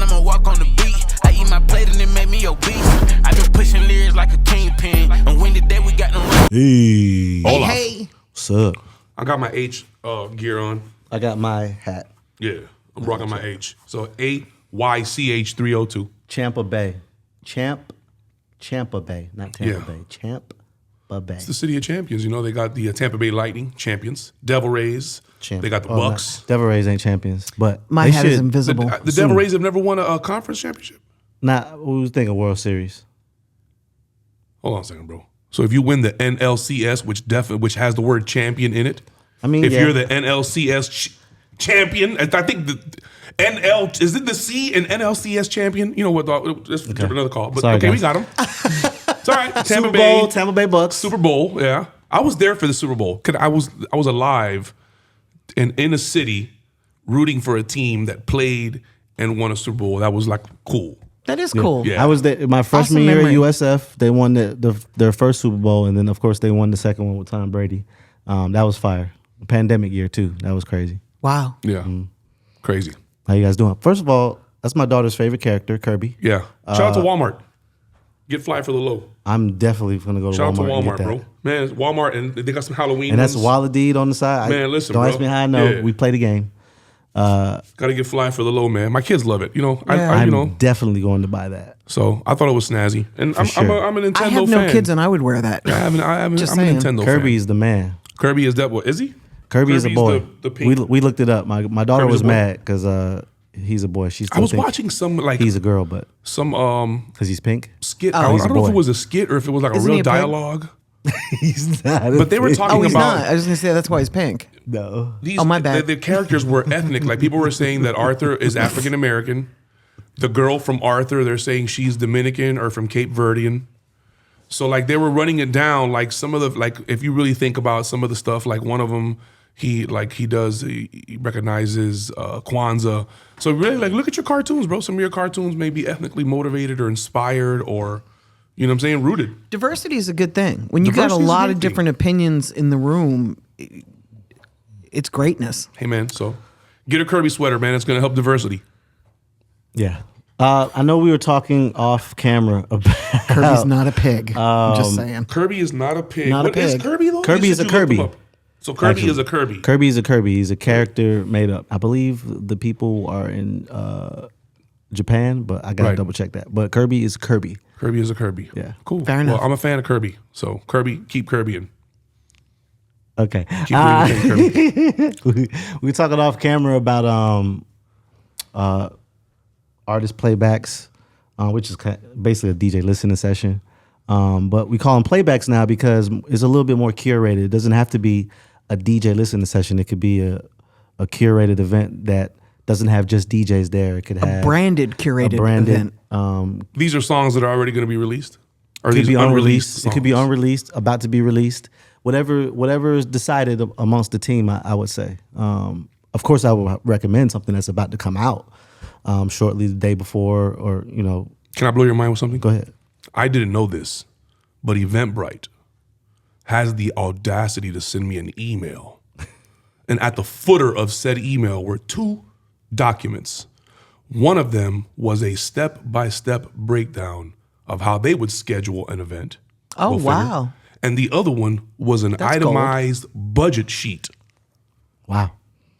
I'ma walk on the beat. I eat my plate and it make me obese. I been pushing lyrics like a kingpin. And when today we got them. Hey. Hey. What's up? I got my H gear on. I got my hat. Yeah, I'm rocking my H. So AYCH302. Tampa Bay. Tampa Bay, not Tampa Bay. Tampa Bay. It's the city of champions. You know, they got the Tampa Bay Lightning champions, Devil Rays. They got the Bucks. Devil Rays ain't champions, but my hat is invisible. The Devil Rays have never won a conference championship. Nah, we was thinking World Series. Hold on a second, bro. So if you win the NLCS, which has the word champion in it, I mean, if you're the NLCS champion, I think the NL is it the C in NLCS champion? You know what? That's another call. But sorry, okay, guys. we got him. It's all right. Tampa Bay Bucks. Super Bowl. Yeah, I was there for the Super Bowl. I was alive and in a city rooting for a team that played and won a Super Bowl. That was like cool. That is cool. Yeah. I was there my freshman year at USF. They won their first Super Bowl, and then of course they won the second one with Tom Brady. That was fire. Pandemic year too. That was crazy. Wow. Yeah. Crazy. How you guys doing? First of all, that's my daughter's favorite character, Kirby. Yeah. Shout out to Walmart. Get fly for the low. I'm definitely gonna go to Shout Walmart. Shout out to and Walmart, get bro. Man, it's Walmart, and they got some Halloween and that's ones. Waladeed on the side. Man, listen, don't bro. ask me how I know. Yeah. We play the game. Got to get fly for the low, man. My kids love it. You know, I'm definitely going to buy that. So I thought it was snazzy, and I'm a Nintendo fan. I have no kids, and I would wear that. Yeah, I'm a Nintendo fan. Kirby's the man. Kirby is that what is he? Kirby's a boy. The pink. We looked it up. My daughter Kirby's was mad because he's a boy. She still I was watching some like he's a girl, but some because he's pink. skit. I don't know if it was a skit or if it was like Isn't a he real a pig? dialogue. He's not. But they were talking He's about. not. I was going to say that's why he's pink. No. My bad. The characters were ethnic. Like people were saying that Arthur is African American. The girl from Arthur, they're saying she's Dominican or from Cape Verdean. So like they were running it down. Like some of the like if you really think about some of the stuff, like one of them, he recognizes Kwanzaa. So really like look at your cartoons, bro. Some of your cartoons may be ethnically motivated or inspired or. You know what I'm saying? Rooted. Diversity is a good thing. When you got a lot of different opinions in the room, it's greatness. Hey, man, so get a Kirby sweater, man. It's going to help diversity. Yeah. I know we were talking off camera about Kirby's not a pig. I'm just saying. Kirby is not a pig. Not a What is pig. Kirby, though? Kirby is a Kirby. So Kirby is a Kirby. Kirby is a Kirby. He's a character made up. I believe the people are in Japan, but I got to double check that. But Kirby is Kirby. Kirby is a Kirby. Yeah. Cool. Fair enough. Well, I'm a fan of Kirby. So Kirby, keep Kirbying. Okay. Keep reading Kirby. We talking off camera about artist playbacks, which is basically a DJ listening session. But we call them playbacks now because it's a little bit more curated. It doesn't have to be a DJ listening session. It could be a curated event that doesn't have just DJs there. It could have a branded curated event. These are songs that are already going to be released? Or It could these be unreleased. songs? It could be unreleased, about to be released. Whatever is decided amongst the team, I would say. Of course, I would recommend something that's about to come out shortly the day before, or you know. Can I blow your mind with something? Go ahead. I didn't know this, but Eventbrite has the audacity to send me an email. And at the footer of said email were 2 documents. One of them was a step-by-step breakdown of how they would schedule an event. Oh, Go figure. wow. And the other one was an itemized budget sheet. Wow.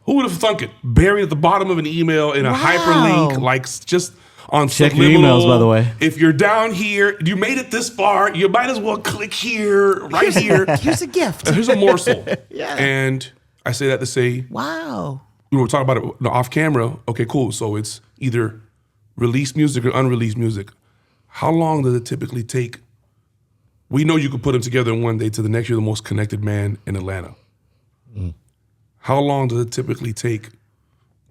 Who would have thunk it? Buried at the bottom of an email in a hyperlink, like just on Check your subliminal. emails, by the way. If you're down here, you made it this far, you might as well click here, right here. Here's a gift. Here's a morsel. Yeah. And I say that to say, Wow. we were talking about it off camera. Okay, cool. So it's either released music or unreleased music. How long does it typically take? We know you could put them together in one day to the next you're the most connected man in Atlanta. How long does it typically take,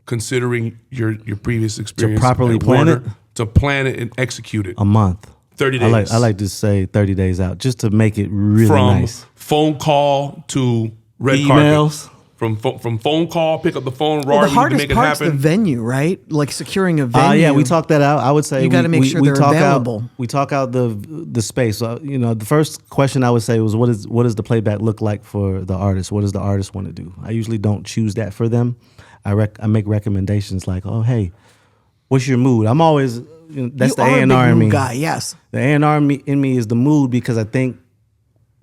considering your previous experience, properly at plan Warner, it? to plan it and execute it? A month. 30 days. I like to say 30 days out, just to make it really From nice. phone call to red Emails. carpet. From phone call, pick up the phone, Well, raw, the we need to hardest make it part's the happen. venue, right? Like securing a venue. Yeah, we talked that out. I would say You gotta make sure they're available. We talk out the space. So, you know, the first question I would say was, what does the playback look like for the artist? What does the artist want to do? I usually don't choose that for them. I make recommendations like, oh, hey, what's your mood? I'm always that's the you are a big A&R in mood me. guy, yes. The A&R in me is the mood because I think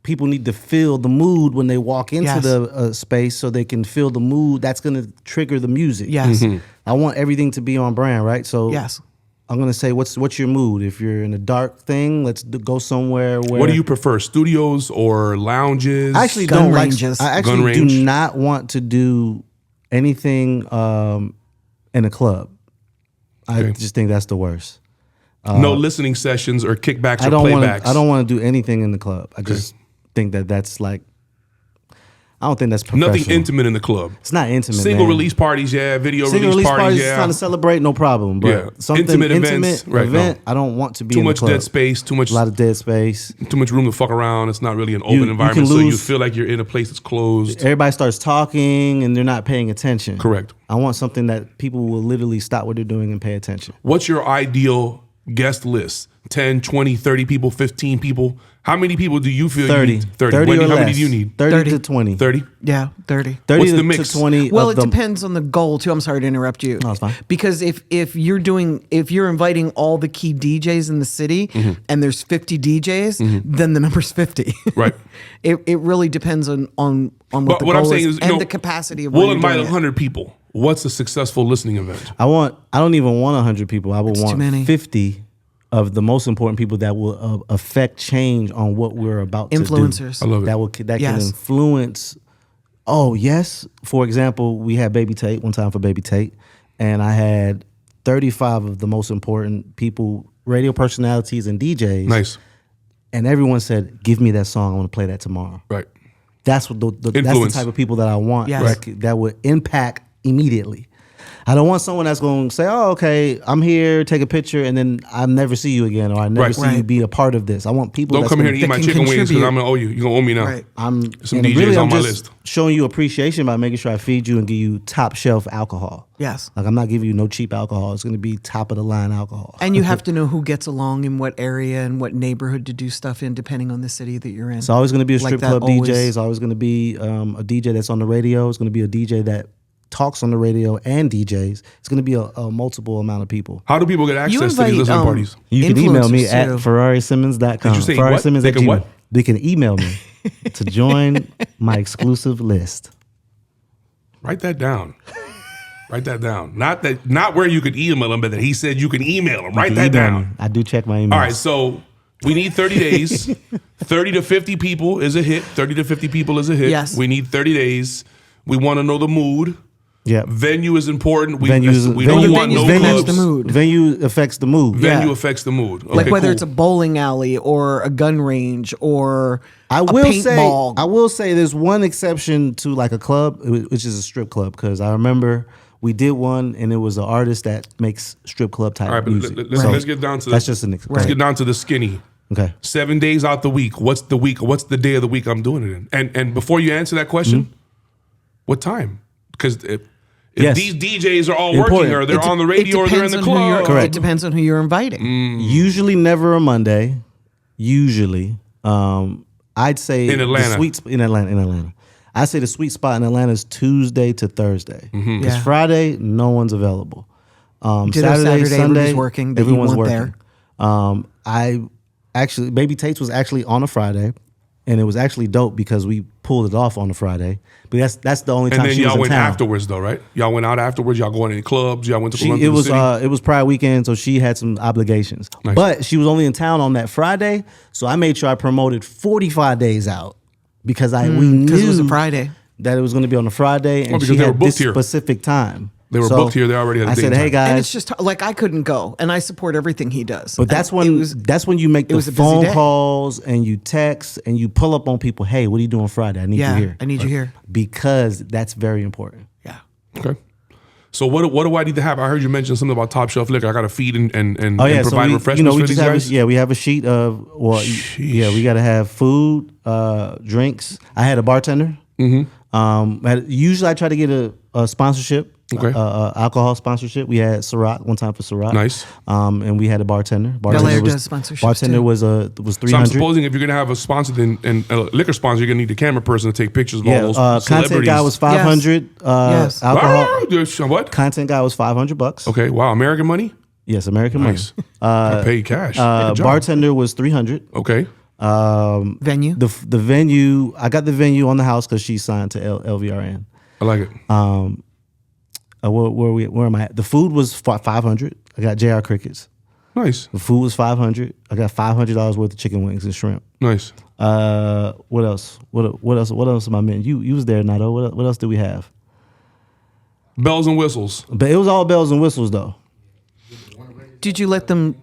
people need to feel the mood when they walk into Yes. the space so they can feel the mood. That's going to trigger the music. Yes. I want everything to be on brand, right? So Yes. I'm going to say, what's your mood? If you're in a dark thing, let's go somewhere where... What do you prefer, studios or lounges? I actually Gun don't ranges. like... I Gun actually range. do not want to do anything in a club. I Okay. just think that's the worst. No listening sessions or kickbacks I or don't want playbacks. to. I don't want to do anything in the club. I just think that's like. I don't think that's professional. Nothing intimate in the club. It's not intimate. Single man. release parties, yeah. Video Single release parties, is yeah. trying to celebrate, no problem. But Yeah. something Intimate intimate events, right, event, no. I don't want to be Too in much the club. dead space, too much A lot of dead space. too much room to fuck around. It's not really an open You environment, can so you lose- feel like you're in a place that's closed. Everybody starts talking and they're not paying attention. Correct. I want something that people will literally stop what they're doing and pay attention. What's your ideal guest list? 10, 20, 30 people, 15 people? How many people do you feel 30. you need? 30. 30 Wendy, or how less. many do you need? 30 to 20. 30? Yeah, 30. 30 What's the to mix? 20 Well, of it the... depends on the goal too. I'm sorry to interrupt you. No, it's fine. Because if you're inviting all the key DJs in the city and there's 50 DJs, then the number's 50. Right. It really depends on what But the what goal I'm saying is is, and the capacity of. we'll where you're invite doing it. 100 people. What's a successful listening event? I don't even want 100 people. I would too want many. 50 of the most important people that will affect change on what we're about to do. Influencers. I love it. That can Yes. influence. Oh yes. For example, we had Baby Tate one time for Baby Tate, and I had 35 of the most important people, radio personalities and DJs. Nice. And everyone said, "Give me that song. I want to play that tomorrow." Right. That's what that's the Influence. type of people that I want. Yes. That would impact immediately. I don't want someone that's going to say, "Oh, okay, I'm here, take a picture, and then I never see you again, or I never Right. see you Right. be a part of this." I want people. Don't that's come here gonna- and eat my can chicken wings because contribute. I'm going to owe you. You're going to owe me now. Right. Some DJs really, on I'm my just list. showing you appreciation by making sure I feed you and give you top shelf alcohol. Yes. Like I'm not giving you no cheap alcohol. It's going to be top of the line alcohol. And you have to know who gets along in what area and what neighborhood to do stuff in, depending on the city that you're in. It's always going to be a Like strip that club always- DJ. It's always going to be a DJ that's on the radio. It's going to be a DJ that talks on the radio and DJs. It's going to be a multiple amount of people. How do people get access to these invite, listening parties? You can email me influencers, at too. ferrarisimmons.com. Did you say Ferrari what? Simmons They at can Gmail. what? They can email me to join my exclusive list. Write that down. Write that down. Not where you could email him, but that he said you can email him. Write You that can email down. me. I do check my emails. All right, so we need 30 days. 30 to 50 people is a hit. 30 to 50 people is a hit. Yes. We need 30 days. We want to know the mood. Yeah. Venue is important. We Venue don't want no venue's clubs. the mood. Venue affects the mood. Venue Yeah. affects the mood. Like Okay, whether cool. it's a bowling alley or a gun range or I a will say paintball. there's one exception to like a club, which is a strip club, because I remember we did one and it was an artist that makes strip club type All right, but music. let's get down to that's just an let's get down to the skinny. Okay. 7 days out the week. What's the week? What's the day of the week I'm doing it in? And before you answer that question, what time? Because if Yes. these DJs are all Important. working, or they're on the radio, or they're in the club. Correct. It depends on who you're inviting. Usually never a Monday. Usually. I'd say In Atlanta. in Atlanta. I'd say the sweet spot in Atlanta is Tuesday to Thursday. Because Yeah. Friday, no one's available. Ditto Saturday, Sunday, everybody's working that you everyone's want working. there. I actually, Baby Tate's was actually on a Friday, and it was actually dope because we pulled it off on a Friday. But that's the only And time then she was y'all in went town. afterwards, though, right? Y'all went out afterwards. Y'all going in clubs. Y'all went to Columbia It City. was Pride weekend, so she had some obligations. Nice. But she was only in town on that Friday, so I made sure I promoted 45 days out because we knew Because it was a Friday. that it was going to be on a Friday, and because she they were had booked this here. specific time. They were booked here. They already had a I date said, and "Hey time." guys," And it's just like I couldn't go, and I support everything he does. but that's And when you make the was a busy phone day. calls and you text and you pull up on people. Hey, what are you doing Friday? I need you here. I need you here. Because that's very important. Yeah. Okay. So what do I need to have? I heard you mention something about top shelf liquor. I got to feed and Oh yeah, and so provide we, refreshments we for just these have guys. we have a sheet of we got to have food, drinks. I had a bartender. Usually I try to get a sponsorship. Okay. Alcohol sponsorship. We had Ciroc one time for Ciroc. Nice. And we had a bartender. Bel-Air does sponsorships Bartender too. was So $300. I'm supposing if you're gonna have a sponsor and a liquor sponsor, you're gonna need the camera person to take pictures of all those content celebrities. guy was $500. Yes. Alcohol. What? Content guy was $500. Okay. Wow. American money. Yes, American Nice. money. I paid cash. Good job. Bartender was $300. Okay. Venue. The venue, I got the venue on the house because she signed to LVRN. I like it. Where am I at? The food was $500. I got JR Crickets. Nice. The food was $500. I got $500 worth of chicken wings and shrimp. Nice. What else? What else am I meant? You was there, Nato. What else did we have? Bells and whistles. But it was all bells and whistles though. Did you let them?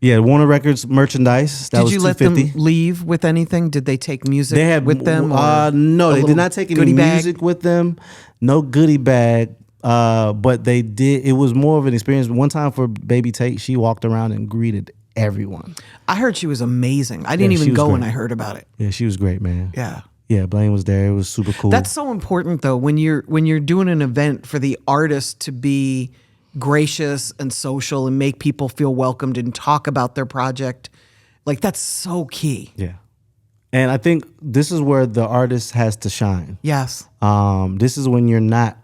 Yeah, Warner Records merchandise. That Did was you let them $250. leave with anything? Did they take music They had with them? No, a they little did not take any goodie bag? music with them. No goodie bag. But they did. It was more of an experience. One time for Baby Tate, she walked around and greeted everyone. I heard she was amazing. I didn't Yeah, she even was go great. when I heard about it. Yeah, she was great, man. Yeah. Yeah, Blaine was there. It was super cool. That's so important though when you're doing an event for the artist to be gracious and social and make people feel welcomed and talk about their project. Like that's so key. Yeah. And I think this is where the artist has to shine. Yes. This is when you're not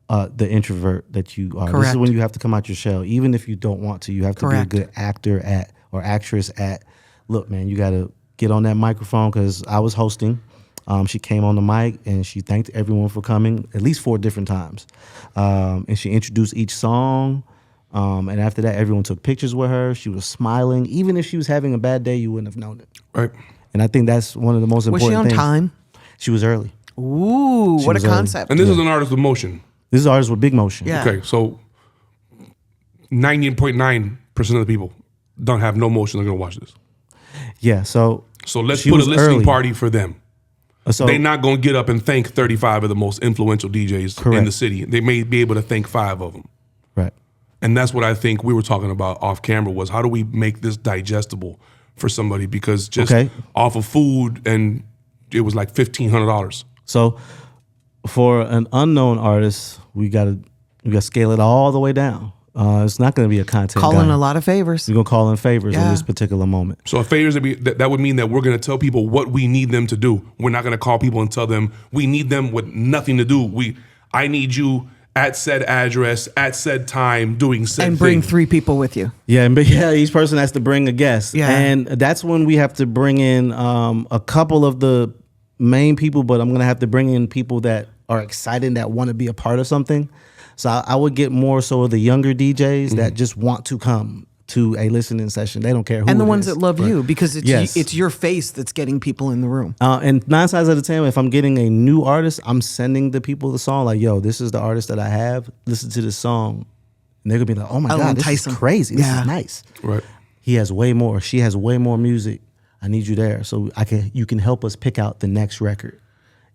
the introvert that you are. This Correct. is when you have to come out your shell. Even if you don't want to, you have to Correct. be a good actor at or actress at, look, man, you got to get on that microphone because I was hosting. She came on the mic and she thanked everyone for coming at least 4 different times. And she introduced each song. And after that, everyone took pictures with her. She was smiling. Even if she was having a bad day, you wouldn't have known it. Right. And I think that's one of the most Was important she on things. time? She was early. Ooh, what a was early. concept. And this is an artist with motion. This is artists with big motion. Yeah. Okay. So 90.9% of the people don't have no motion. They're gonna watch this. Yeah. So let's she put a was listening early. party for them. So They're not going to get up and thank 35 of the most influential DJs in Correct. the city. They may be able to thank 5 of them. right. And that's what I think we were talking about off camera was how do we make this digestible for somebody? Because just Okay. off of food and it was like $1,500. So for an unknown artist, we gotta scale it all the way down. It's not going to be a content Calling guy. a lot of favors. We're gonna call in favors in Yeah. this particular moment. So a favors that would mean that we're going to tell people what we need them to do. We're not going to call people and tell them we need them with nothing to do. I need you at said address at said time doing said And bring thing. 3 people with you. Yeah, and each person has to bring a guest. Yeah. And that's when we have to bring in a couple of the main people, but I'm gonna have to bring in people that are excited that want to be a part of something. So I would get more so of the younger DJs that just want to come to a listening session. They don't care who And the it ones is. that love you because Yes. it's your face that's getting people in the room. And 9 times out of 10, if I'm getting a new artist, I'm sending the people the song like, yo, this is the artist that I have. Listen to this song. And they're going to be like, oh my I'll God, this entice is them. crazy. This Yeah. is nice. Right. He has way more. She has way more music. I need you there. So you can help us pick out the next record.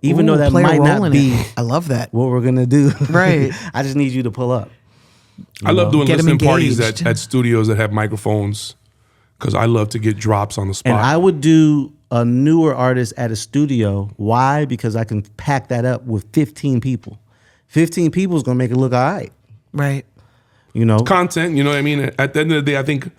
Even though that Play a might role not in be it. I love that. what we're going to do. Right. I just need you to pull up. I love doing Get 'em listening parties engaged. at studios that have microphones because I love to get drops on the spot. And I would do a newer artist at a studio. Why? Because I can pack that up with 15 people. 15 people is going to make it look all right. Right. You know? Content, you know what I mean? At the end of the day, I think,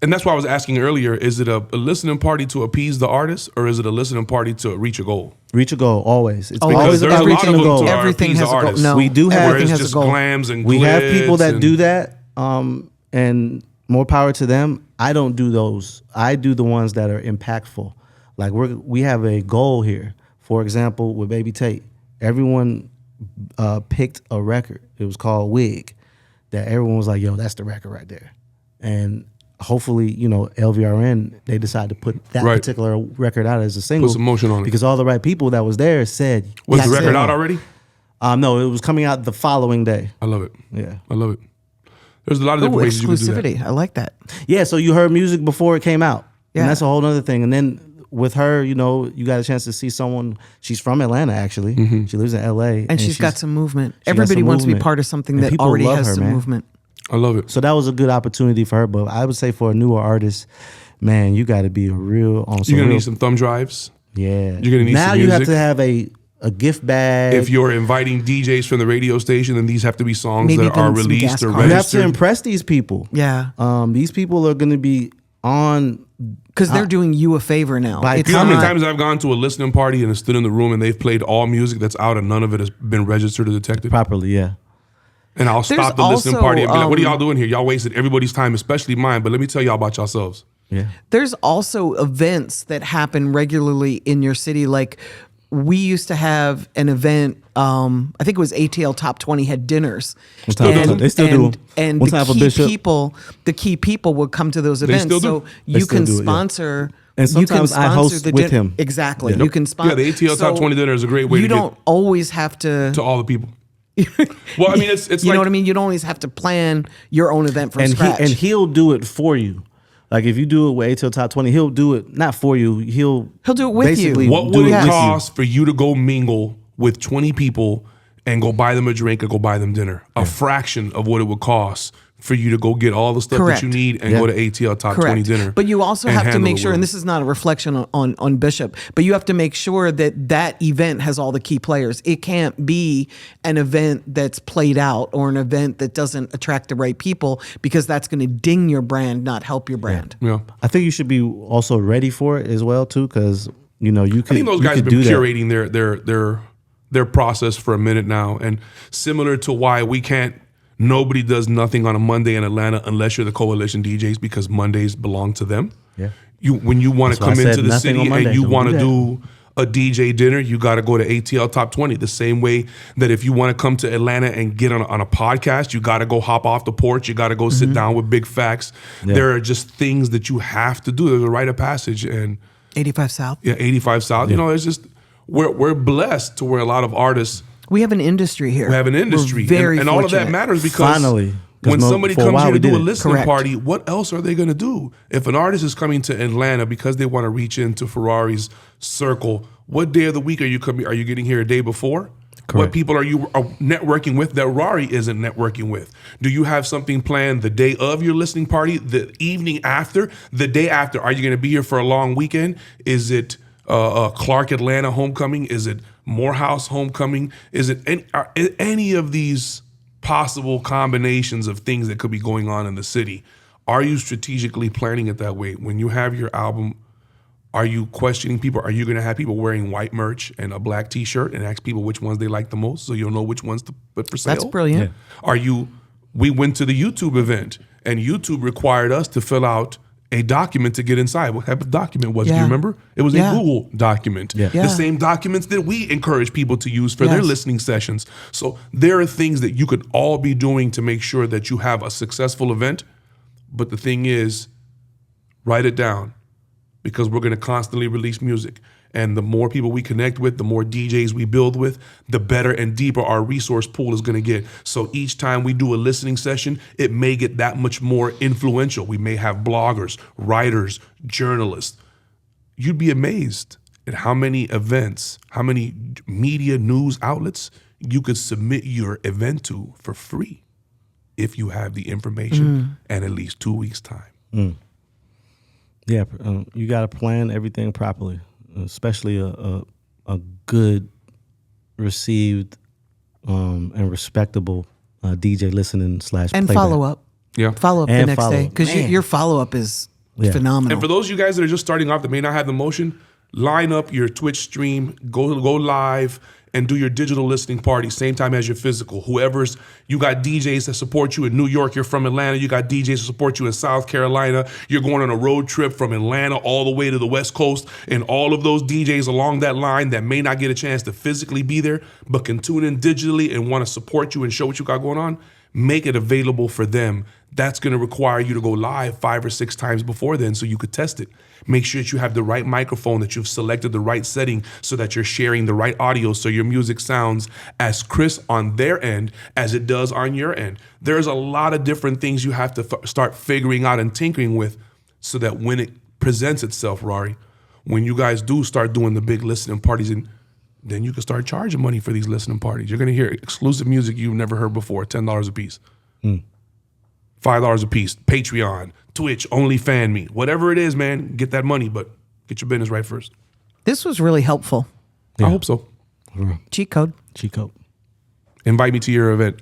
and that's why I was asking earlier, is it a listening party to appease the artist or is it a listening party to reach a goal? Reach a goal, always. It's Oh, Because always there's about a lot reaching of a them goal. to Everything appease has the a goal. artist. No, We do have- Where everything it's has a just goal. glams and We have people glitz that and- do that, and more power to them. I don't do those. I do the ones that are impactful. Like we have a goal here. For example, with Baby Tate, everyone picked a record. It was called Wig. That everyone was like, "Yo, that's the record right there." And hopefully, LVRN they decide to put that Right. particular record out as a single. Put some motion on it. because all the right people that was there said, Was the "That's record it." out already? No, it was coming out the following day. I love it. Yeah. I love it. There's a lot of Ooh, different ways you can do that. exclusivity. I like that. Yeah, so you heard music before it came out. Yeah. And that's a whole other thing. And then with her, you got a chance to see someone. She's from Atlanta, actually. She lives in LA. And she's got some movement. got Everybody some wants to be movement. part of something And that people already love has her, some man. movement. I love it. So that was a good opportunity for her. But I would say for a newer artist, man, you got to be on some You're gonna real. need some thumb drives. Yeah. You're gonna need now some you have music. to have a gift bag. If you're inviting DJs from the radio station, then these have to be songs Maybe that are even some released gas or cards. you have to registered. impress these people. Yeah. These people are going to be on. Because they're doing you a favor now. By It's You know how many not- times I've gone to a listening party and stood in the room and they've played all music that's out and none of it has been registered or detected? Properly, yeah. And I'll There's stop the listening also, party and be like, what are y'all doing here? Y'all wasted everybody's time, especially mine. But let me tell y'all about yourselves. Yeah. There's also events that happen regularly in your city. Like we used to have an event. I think it was ATLTop20 had dinners. They still do. And One the time for key Bishop. people would come to those events. still do. So They you still can do it, yeah. sponsor. And you can sometimes I sponsor host the with him. Exactly. Yeah. You can sponsor. Yeah, the ATLTop20 dinner is a great way You to don't always have to. to all the people. Well, I mean, it's you like, know what I mean? You don't always have to plan your own event from And scratch. he'll do it for you. Like if you do it with ATLTop20, he'll do it not for you. He'll do it with you. basically What do would it with you. cost for you to go mingle with 20 people and go buy them a drink or go buy them dinner? A fraction of what it would cost for you to go get all the stuff Correct. that you need and Yeah. go to ATLTop20 dinner. But you also and have to handle make the sure, and room. this is not a reflection on Bishop, but you have to make sure that that event has all the key players. It can't be an event that's played out or an event that doesn't attract the right people, because that's going to ding your brand, not help your brand. Yeah. I think you should be also ready for it as well too, because you know you could. I think those you guys have could been do that. curating their process for a minute now, and similar to why nobody does nothing on a Monday in Atlanta unless you're the Coalition DJs, because Mondays belong to them. Yeah. When you want to That's why I come said into the nothing city on Monday. and you Don't want to do do a DJ dinner, you got to go to ATLTop20. The same way that if you want to come to Atlanta and get on a podcast, you got to go hop off the porch. You got to go sit down with Big Facts. Yeah. There are just things that you have to do. There's a rite of passage, and 85 South. yeah, 85 South. You know, it's just we're blessed to where a lot of artists. We have an industry here. We have an industry, We're very and all of that fortunate. matters because Finally. 'Cause when somebody for a comes while here we to do a didn't. listening Correct. party, what else are they going to do? If an artist is coming to Atlanta because they want to reach into Ferrari's circle, what day of the week are you coming? Are you getting here a day before? What Correct. people are you networking with that Rari isn't networking with? Do you have something planned the day of your listening party, the evening after, the day after? Are you going to be here for a long weekend? Is it Clark Atlanta homecoming? Is it Morehouse homecoming? Is it any of these possible combinations of things that could be going on in the city? Are you strategically planning it that way? When you have your album, are you questioning people? Are you going to have people wearing white merch and a black T-shirt and ask people which ones they like the most, so you'll know which ones to put for sale? That's brilliant. We went to the YouTube event, and YouTube required us to fill out a document to get inside. What type of document was it? Do you Yeah. remember? It was Yeah. a Google document. Yeah. Yeah. The same documents that we encourage people to use for their Yes. listening sessions. So there are things that you could all be doing to make sure that you have a successful event. But the thing is, write it down, because we're going to constantly release music. And the more people we connect with, the more DJs we build with, the better and deeper our resource pool is going to get. So each time we do a listening session, it may get that much more influential. We may have bloggers, writers, journalists. You'd be amazed at how many events, how many media news outlets you could submit your event to for free if you have the information and at least 2 weeks' time. Yeah, you got to plan everything properly, especially a good, received, and respectable DJ listening / And playback. follow up. Yeah. Follow up And the next follow day, up. because Man. your follow up is Yeah. phenomenal. And for those of you guys that are just starting off that may not have the motion, line up your Twitch stream, go live, and do your digital listening party same time as your physical. You got DJs that support you in New York, you're from Atlanta, you got DJs that support you in South Carolina, you're going on a road trip from Atlanta all the way to the West Coast, and all of those DJs along that line that may not get a chance to physically be there, but can tune in digitally and want to support you and show what you got going on, make it available for them. That's going to require you to go live 5 or 6 times before then so you could test it. Make sure that you have the right microphone, that you've selected the right setting so that you're sharing the right audio so your music sounds as crisp on their end as it does on your end. There's a lot of different things you have to start figuring out and tinkering with so that when it presents itself, Rari, when you guys do start doing the big listening parties, and then you can start charging money for these listening parties. You're going to hear exclusive music you've never heard before, $10 a piece. $5 a piece, Patreon, Twitch, OnlyFans, whatever it is, man, get that money, but get your business right first. This was really helpful. I hope so. Cheat code. Cheat code. Invite me to your event.